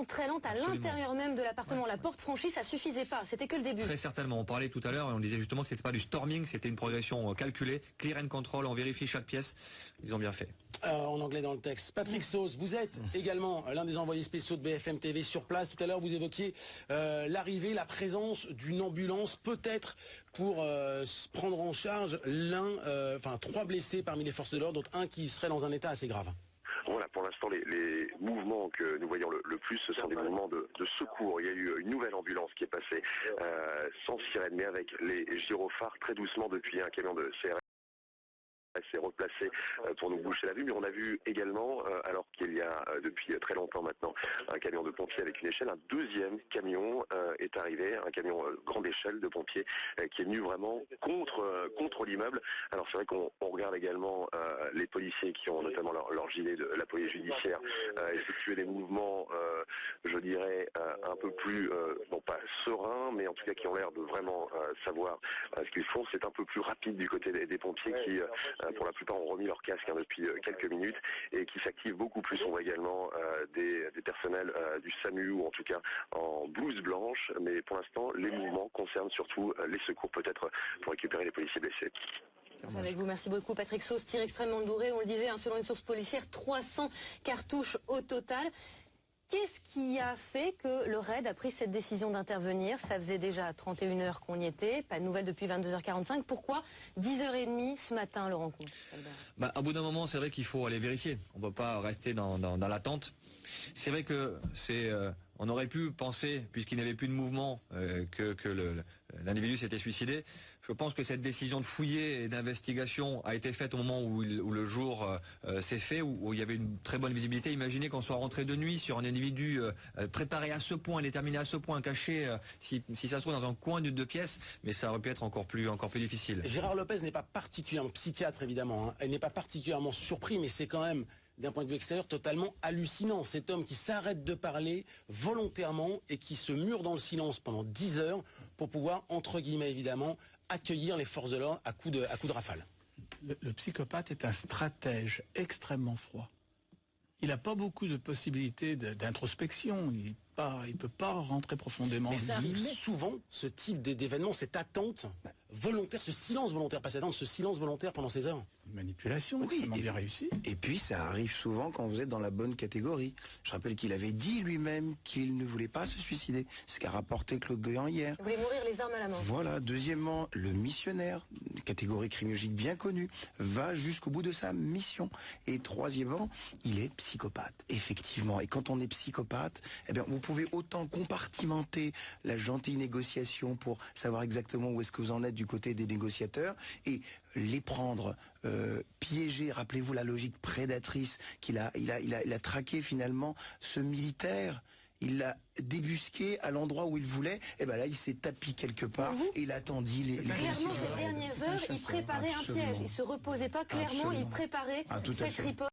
très lente à l'intérieur même de l'appartement. La porte franchie, ça suffisait pas. C'était que le début. Très certainement. On parlait tout à l'heure et on disait justement que c'était pas du storming, c'était une progression calculée. Clear and control, on vérifie chaque pièce. Ils ont bien fait. En anglais dans le texte. Patrick Sauce, vous êtes également l'un des envoyés spéciaux de BFM TV sur place. Tout à l'heure, vous évoquiez l'arrivée, la présence d'une ambulance, peut-être pour prendre en charge trois blessés parmi les forces de l'ordre, dont un qui serait dans un état assez grave. Voilà, pour l'instant, les mouvements que nous voyons le plus, ce sont des mouvements de secours. Il y a eu une nouvelle ambulance qui est passée sans sirène, mais avec les gyrophares très doucement depuis un camion de CRS. S'est replacé pour nous boucher la vue, mais on a vu également, alors qu'il y a depuis très longtemps maintenant un camion de pompiers avec une échelle, un deuxième camion est arrivé, un camion grande échelle de pompiers qui est venu vraiment contre l'immeuble. Alors c'est vrai qu'on regarde également les policiers qui ont notamment leur gilet de la police judiciaire effectuer des mouvements, je dirais, un peu plus, non pas sereins, mais en tout cas qui ont l'air de vraiment savoir ce qu'ils font. C'est un peu plus rapide du côté des pompiers qui pour la plupart ont remis leur casque depuis quelques minutes et qui s'activent beaucoup plus. On voit également des personnels du SAMU ou en tout cas en blouse blanche, mais pour l'instant les mouvements concernent surtout les secours, peut-être pour récupérer les policiers blessés. Avec vous, merci beaucoup Patrick Sauce, tir extrêmement doué, on le disait, selon une source policière, 300 cartouches au total. Qu'est-ce qui a fait que le RAID a pris cette décision d'intervenir? Ça faisait déjà 31 heures qu'on y était, pas de nouvelles depuis 22h45. Pourquoi 10h30 ce matin, Laurent Comte? Au bout d'un moment, c'est vrai qu'il faut aller vérifier. On ne peut pas rester dans l'attente. C'est vrai que on aurait pu penser, puisqu'il n'y avait plus de mouvement, que l'individu s'était suicidé. Je pense que cette décision de fouiller et d'investigation a été faite au moment où le jour s'est fait, où il y avait une très bonne visibilité. Imaginez qu'on soit rentré de nuit sur un individu préparé à ce point, déterminé à ce point, caché, si ça se trouve dans un coin de 2 pièces, mais ça aurait pu être encore plus difficile. Gérard Lopez n'est pas particulièrement psychiatre, évidemment. Elle n'est pas particulièrement surpris, mais c'est quand même, d'un point de vue extérieur, totalement hallucinant. Cet homme qui s'arrête de parler volontairement et qui se mure dans le silence pendant 10 heures pour pouvoir, entre guillemets évidemment, accueillir les forces de l'ordre à coups de rafale. Le psychopathe est un stratège extrêmement froid. Il n'a pas beaucoup de possibilités d'introspection. Il peut pas rentrer profondément. Mais ça arrive souvent, ce type d'événement, cette attente volontaire, ce silence volontaire, pas cette attente, ce silence volontaire pendant ces heures. Une manipulation extrêmement bien réussie. Et puis ça arrive souvent quand vous êtes dans la bonne catégorie. Je rappelle qu'il avait dit lui-même qu'il ne voulait pas se suicider. C'est ce qu'a rapporté Claude Guéant hier. Il voulait mourir les armes à la main. Voilà. Deuxièmement, le missionnaire, catégorie criminologique bien connue, va jusqu'au bout de sa mission. Et troisièmement, il est psychopathe, effectivement. Et quand on est psychopathe, eh bien, vous pouvez autant compartimenter la gentille négociation pour savoir exactement où est-ce que vous en êtes du côté des négociateurs et les prendre piégés. Rappelez-vous la logique prédatrice qu'il a traqué finalement ce militaire. Il l'a débusqué à l'endroit où il voulait, et ben là il s'est tapis quelque part et il attendit les clairement, ces dernières heures, il préparait un piège. Il se reposait pas, clairement, il préparait cette riposte.